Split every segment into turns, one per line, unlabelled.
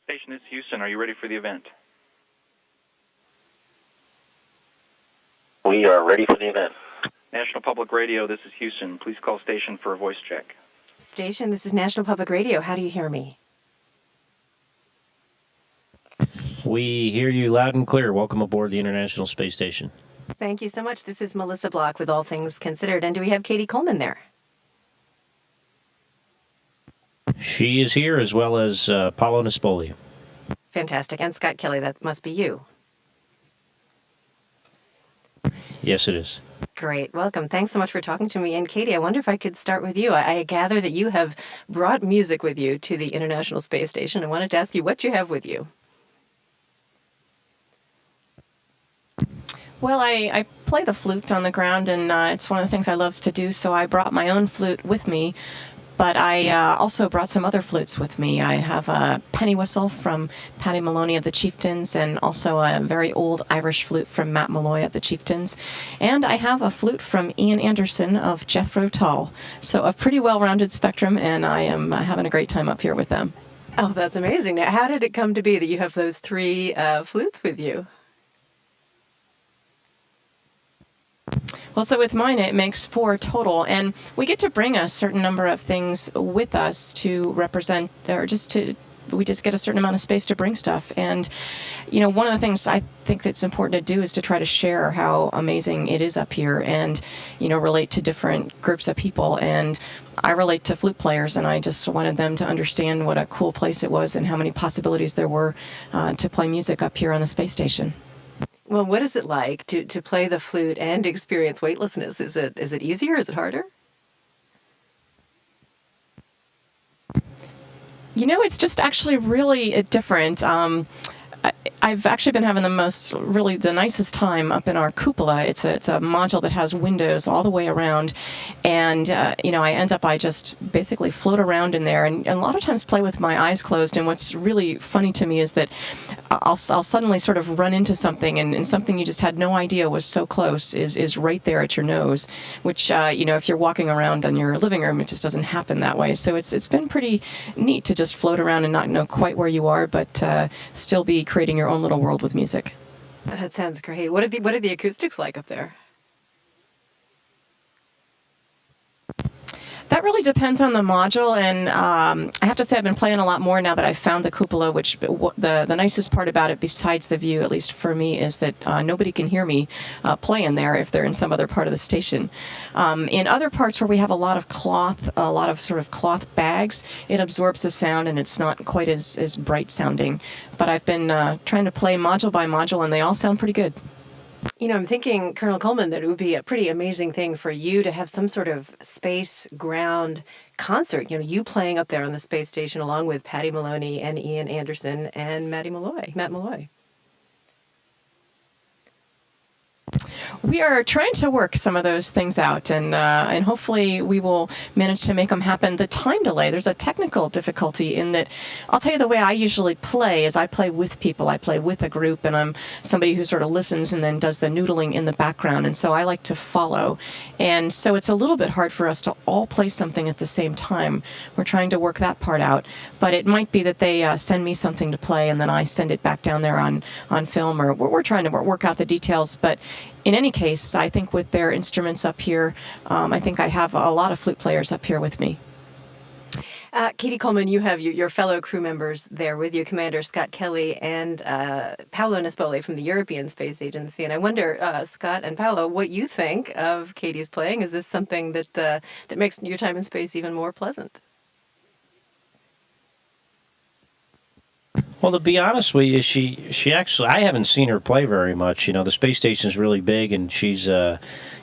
Station, this is Houston. Are you ready for the event?
We are ready for the event.
National Public Radio, this is Houston. Please call station for a voice check.
Station, this is National Public Radio. How do you hear me?
We hear you loud and clear. Welcome aboard the International Space Station.
Thank you so much. This is Melissa Block with All Things Considered. And do we have Cady Coleman there?
She is here, as well as Paolo Nespoli.
Fantastic. And Scott Kelly, that must be you.
Yes, it is.
Great. Welcome. Thanks so much for talking to me. And Cady, I wonder if I could start with you. I gather that you have brought music with you to the International Space Station. I wanted to ask you what you have with you.
Well, I play the flute on the ground, and it's one of the things I love to do, so I brought my own flute with me. But I also brought some other flutes with me. I have a penny whistle from Paddy Maloney of the Chieftains, and also a very old Irish flute from Matt Malloy of the Chieftains. And I have a flute from Ian Anderson of Jethro Tull. So a pretty well-rounded spectrum, and I am having a great time up here with them.
Oh, that's amazing. Now, how did it come to be that you have those three flutes with you?
Well, so with mine, it makes 4 total, and we get to bring a certain number of things with us to represent, or we just get a certain amount of space to bring stuff. And, you know, one of the things I think that's important to do is to try to share how amazing it is up here and, you know, relate to different groups of people. And I relate to flute players, and I just wanted them to understand what a cool place it was and how many possibilities there were to play music up here on the space station.
Well, what is it like to play the flute and experience weightlessness? Is it easier? Is it harder?
You know, it's just actually really different. I've actually been having the nicest time up in our cupola. It's a module that has windows all the way around, and you know, I just basically float around in there, and a lot of times play with my eyes closed. And what's really funny to me is that I'll suddenly sort of run into something, and something you just had no idea was so close is right there at your nose, which you know, if you're walking around in your living room, it just doesn't happen that way. So it's been pretty neat to just float around and not know quite where you are, but still be creating your own little world with music.
That sounds great. What are the acoustics like up there?
That really depends on the module, and I have to say I've been playing a lot more now that I've found the cupola, which the nicest part about it, besides the view, at least for me, is that nobody can hear me playing there if they're in some other part of the station. In other parts where we have a lot of sort of cloth bags, it absorbs the sound and it's not quite as bright sounding. But I've been trying to play module by module, and they all sound pretty good.
You know, I'm thinking, Colonel Coleman, that it would be a pretty amazing thing for you to have some sort of space ground concert. You know, you playing up there on the space station along with Paddy Maloney and Ian Anderson and Matt Malloy.
We are trying to work some of those things out, and hopefully we will manage to make them happen. The time delay, there's a technical difficulty in that. I'll tell you, the way I usually play is I play with people. I play with a group, and I'm somebody who sort of listens and then does the noodling in the background, and so I like to follow. And so it's a little bit hard for us to all play something at the same time. We're trying to work that part out, but it might be that they send me something to play, and then I send it back down there on film, or we're trying to work out the details. But in any case, I think with their instruments up here, I think I have a lot of flute players up here with me.
Cady Coleman, you have your fellow crew members there with you, Commander Scott Kelly and Paolo Nespoli from the European Space Agency. And I wonder, Scott and Paolo, what you think of Cady's playing. Is this something that makes your time in space even more pleasant?
Well, to be honest with you, she actually, I haven't seen her play very much. You know, the space station's really big, and she's, you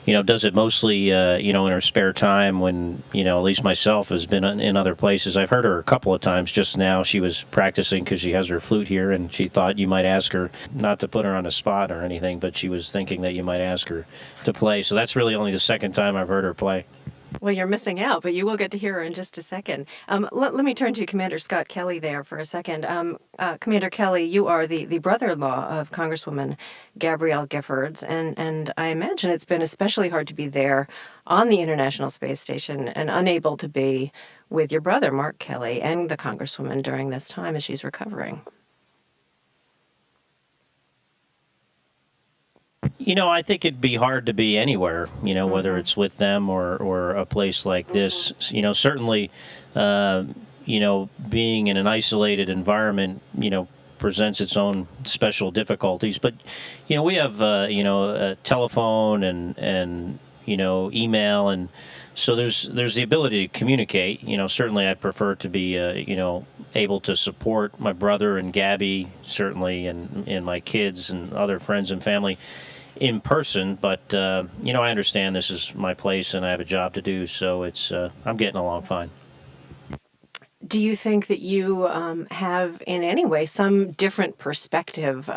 know, does it mostly, you know, in her spare time when, you know, at least myself has been in other places. I've heard her a couple of times just now. She was practicing because she has her flute here, and she thought you might ask her, not to put her on the spot or anything, but she was thinking that you might ask her to play. So that's really only the second time I've heard her play.
Well, you're missing out, but you will get to hear her in just a second. Let me turn to Commander Scott Kelly there for a second. Commander Kelly, you are the brother-in-law of Congresswoman Gabrielle Giffords, and I imagine it's been especially hard to be there on the International Space Station and unable to be with your brother, Mark Kelly, and the Congresswoman during this time as she's recovering?
I think it'd be hard to be anywhere, whether it's with them or a place like this. Certainly, being in an isolated environment, presents its own special difficulties. But, we have, a telephone and email, and so there's the ability to communicate. Certainly I'd prefer to be, able to support my brother and Gabby, certainly, and my kids and other friends and family in person, but I understand this is my place and I have a job to do, so it's I'm getting along fine.
Do you think that you have in any way some different perspective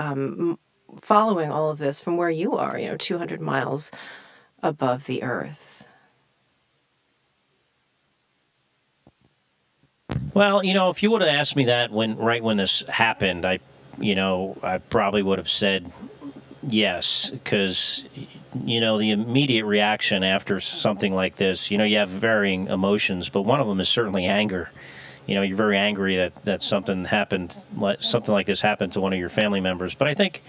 following all of this from where you are, 200 miles above the Earth?
Well, if you would have asked me that right when this happened, I probably would have said yes, because, the immediate reaction after something like this, you have varying emotions, but one of them is certainly anger. You're very angry that something like this happened to one of your family members. But I think,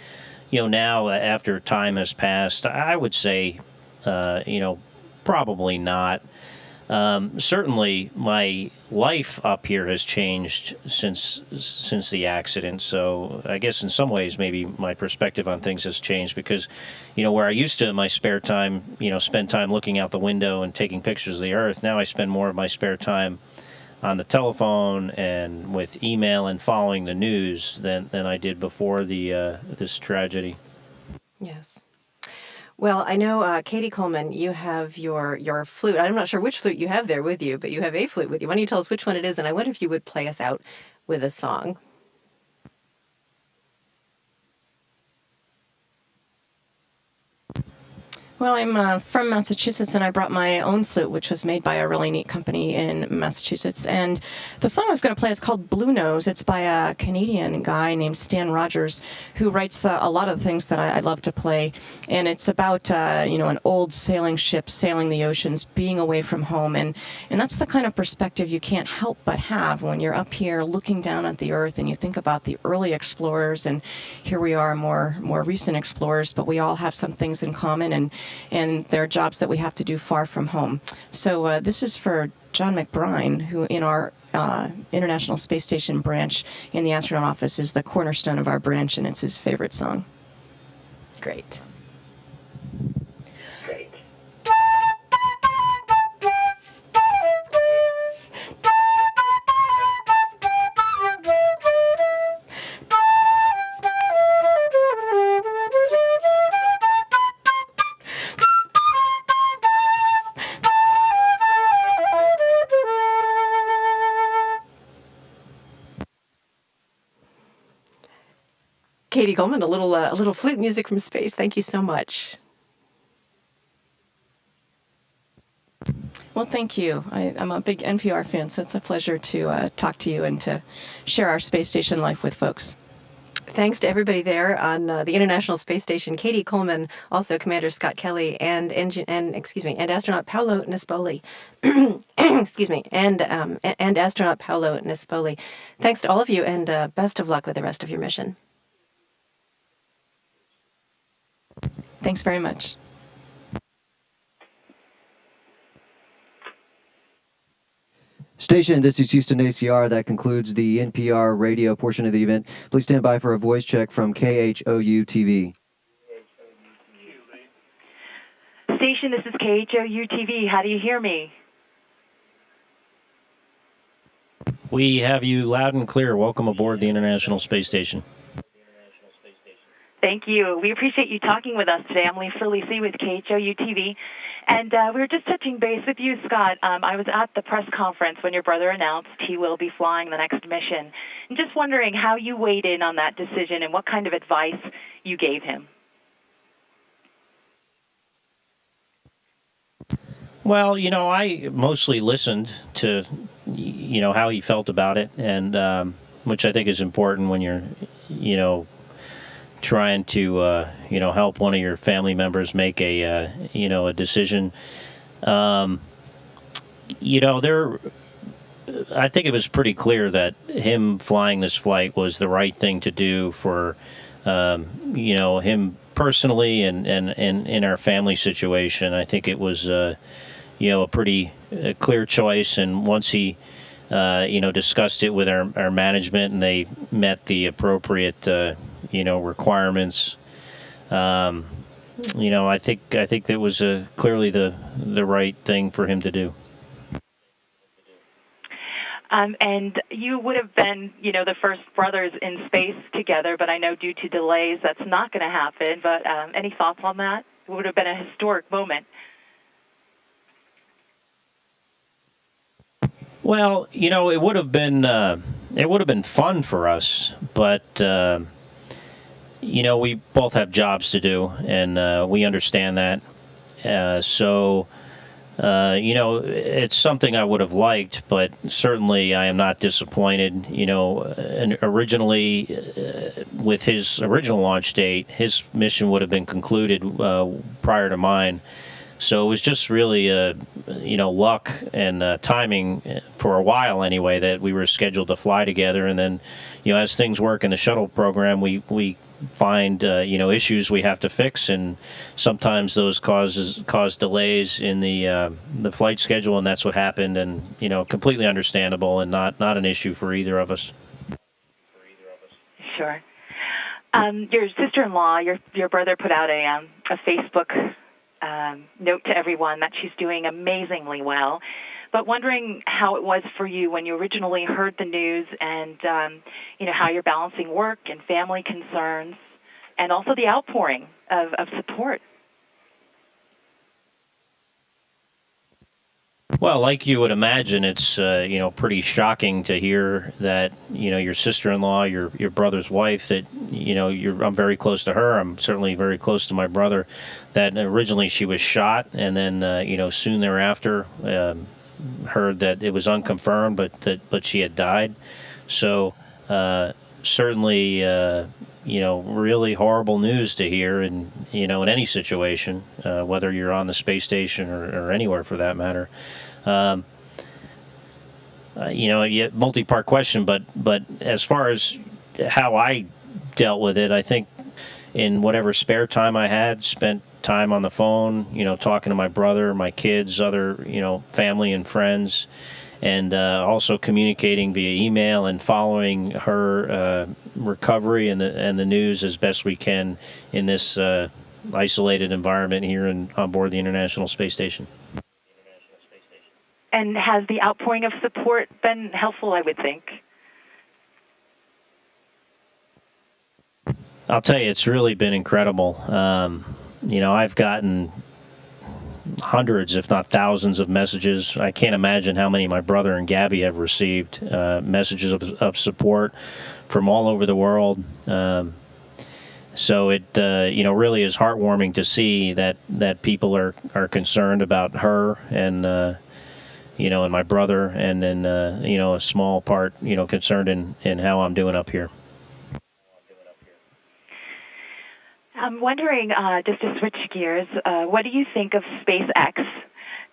now after time has passed, I would say, probably not. Certainly, my life up here has changed since the accident. So I guess in some ways, maybe my perspective on things has changed because, where I used to in my spare time, spend time looking out the window and taking pictures of the Earth. Now I spend more of my spare time on the telephone and with email and following the news than I did before this tragedy.
Yes. Well, I know, Cady Coleman, you have your flute. I'm not sure which flute you have there with you, but you have a flute with you. Why don't you tell us which one it is? And I wonder if you would play us out with a song.
Well, I'm from Massachusetts, and I brought my own flute, which was made by a really neat company in Massachusetts. And the song I was going to play is called Blue Nose. It's by a Canadian guy named Stan Rogers, who writes a lot of the things that I love to play. And it's about, an old sailing ship sailing the oceans, being away from home. And that's the kind of perspective you can't help but have when you're up here looking down at the Earth and you think about the early explorers. And here we are, more recent explorers, but we all have some things in common. And there are jobs that we have to do far from home. So this is for John McBride, who in our International Space Station branch in the astronaut office is the cornerstone of our branch, and it's his favorite song.
Great. Cady Coleman, a little flute music from space. Thank you so much.
Well, thank you. I'm a big NPR fan, so it's a pleasure to talk to you and to share our space station life with folks.
Thanks to everybody there on the International Space Station. Cady Coleman, also Commander Scott Kelly, and astronaut Paolo Nespoli. Excuse me, and astronaut Paolo Nespoli. Thanks to all of you, and best of luck with the rest of your mission.
Thanks very much.
Station, this is Houston ACR. That concludes the NPR radio portion of the event. Please stand by for a voice check from KHOU-TV.
Station, this is KHOU-TV. How do you hear me?
We have you loud and clear. Welcome aboard the International Space Station.
Thank you. We appreciate you talking with us today. I'm Lisa Lisi with KHOU-TV. And we were just touching base with you, Scott. I was at the press conference when your brother announced he will be flying the next mission. And just wondering how you weighed in on that decision and what kind of advice you gave him.
Well, I mostly listened to, how he felt about it, and which I think is important when you're, trying to, help one of your family members make a decision. There I think it was pretty clear that him flying this flight was the right thing to do for, him personally and in our family situation. I think it was, a pretty clear choice. And once he, discussed it with our management and they met the appropriate, requirements, I think that was clearly the right thing for him to do.
And you would have been, the first brothers in space together, but I know due to delays that's not going to happen. But any thoughts on that? It would have been a historic moment.
Well, it would have been fun for us, but we both have jobs to do, and we understand that. So. It's something I would have liked, but certainly I am not disappointed. And originally, with his original launch date, his mission would have been concluded prior to mine. So it was just really, luck and timing for a while anyway that we were scheduled to fly together. And then, as things work in the shuttle program, we find issues we have to fix, and sometimes those cause delays in the flight schedule, and that's what happened. And completely understandable and not an issue for either of us.
Sure. Your sister-in-law, your brother put out a Facebook note to everyone that she's doing amazingly well. But wondering how it was for you when you originally heard the news, and how you're balancing work and family concerns, and also the outpouring of support.
Well, like you would imagine, it's pretty shocking to hear that your sister-in-law, your brother's wife, that I'm very close to her. I'm certainly very close to my brother. That originally she was shot, and then soon thereafter. Heard that it was unconfirmed, but she had died. So certainly, really horrible news to hear, in in any situation, whether you're on the space station or anywhere for that matter. Multi-part question, but as far as how I dealt with it, I think in whatever spare time I had, spent time on the phone, talking to my brother, my kids, other, family and friends, and also communicating via email and following her recovery and the news as best we can in this isolated environment here on board the International Space Station.
And has the outpouring of support been helpful, I would think?
I'll tell you, it's really been incredible. I've gotten hundreds, if not thousands, of messages. I can't imagine how many my brother and Gabby have received, messages of support from all over the world. So it, really is heartwarming to see that people are concerned about her and, and my brother, and then, a small part, concerned in how I'm doing up here.
I'm wondering, just to switch gears, what do you think of SpaceX?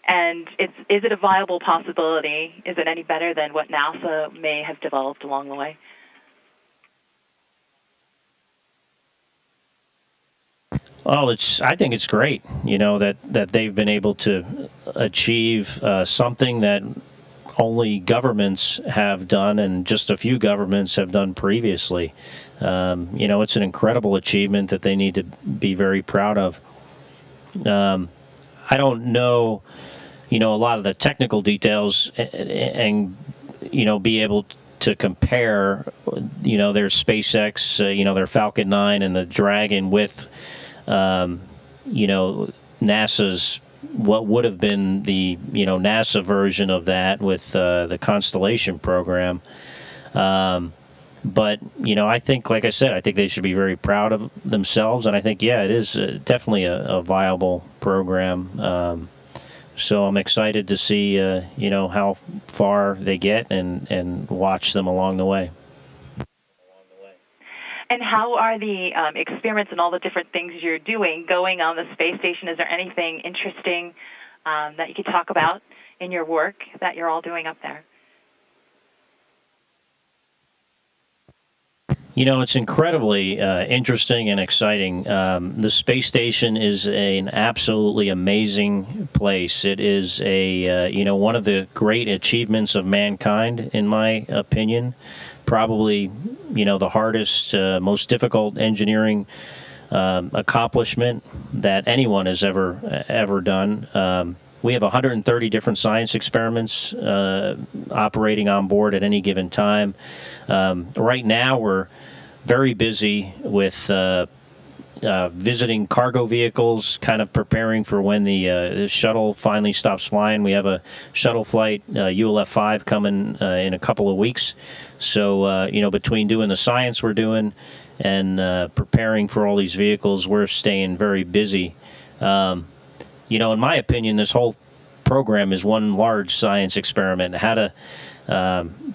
And is it a viable possibility? Is it any better than what NASA may have developed along the way?
Oh, I think it's great, that they've been able to achieve something that only governments have done, and just a few governments have done previously. It's an incredible achievement that they need to be very proud of. I don't know, a lot of the technical details and be able to compare, their SpaceX, their Falcon 9 and the Dragon with, NASA's, what would have been the, NASA version of that with the Constellation program. But, I think, like I said, I think they should be very proud of themselves. And I think, it is definitely a viable program. So I'm excited to see, how far they get and watch them along the way.
And how are the experiments and all the different things you're doing going on the space station? Is there anything interesting that you could talk about in your work that you're all doing up there?
You know, it's incredibly interesting and exciting. The space station is an absolutely amazing place. It is one of the great achievements of mankind, in my opinion. Probably, the hardest, most difficult engineering accomplishment that anyone has ever done. We have 130 different science experiments operating on board at any given time. Right now, we're very busy with visiting cargo vehicles, kind of preparing for when the shuttle finally stops flying. We have a shuttle flight, ULF-5, coming in a couple of weeks. So, between doing the science we're doing and preparing for all these vehicles, we're staying very busy. In my opinion, this whole program is one large science experiment. How to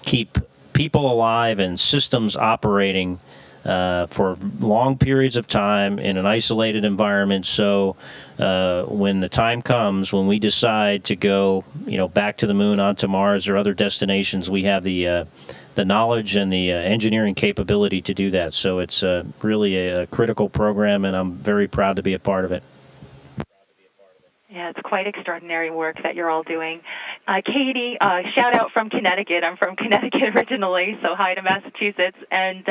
keep people alive and systems operating for long periods of time in an isolated environment. So when the time comes, when we decide to go, back to the moon, onto Mars, or other destinations, we have the knowledge and the engineering capability to do that. So it's really a critical program, and I'm very proud to be a part of it.
Yeah, it's quite extraordinary work that you're all doing. Cady, shout out from Connecticut. I'm from Connecticut originally, so hi to Massachusetts. And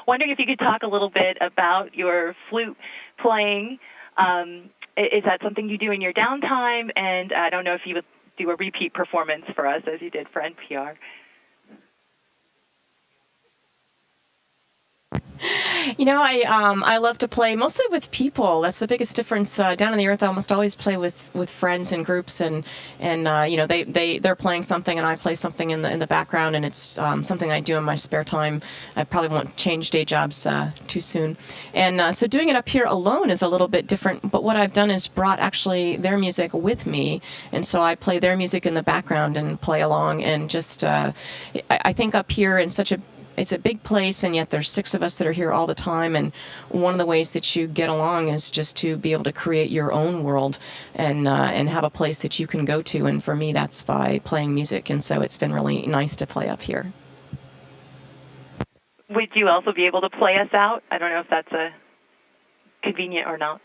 wondering if you could talk a little bit about your flute playing. Is that something you do in your downtime? And I don't know if you would do a repeat performance for us as you did for NPR.
I love to play mostly with people. That's the biggest difference. Down on the Earth, I almost always play with friends and groups, and they're playing something and I play something in the background, and it's something I do in my spare time. I probably won't change day jobs too soon, and so doing it up here alone is a little bit different. But what I've done is brought actually their music with me, and so I play their music in the background and play along, and just I think up here in it's a big place, and yet there's 6 of us that are here all the time, and one of the ways that you get along is just to be able to create your own world and have a place that you can go to, and for me that's by playing music, and so it's been really nice to play up here.
Would you also be able to play us out? I don't know if that's convenient or not.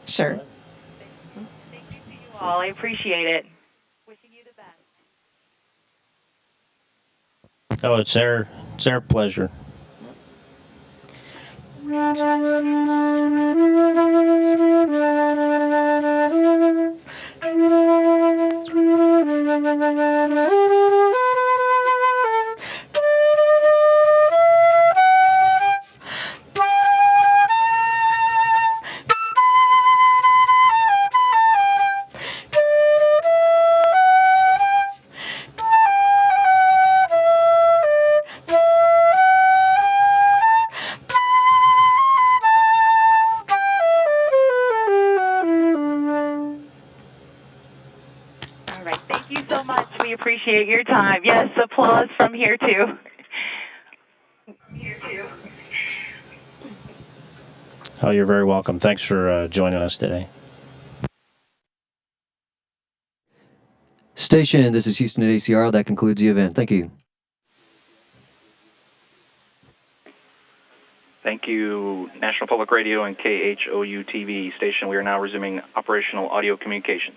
Sure.
Thank you to you all. I appreciate it. Wishing you the best.
Oh, it's our pleasure.
Appreciate your time. Yes, applause from here too.
Oh, you're very welcome. Thanks for joining us today.
Station, this is Houston at ACR. That concludes the event. Thank you.
Thank you, National Public Radio and KHOU-TV station. We are now resuming operational audio communications.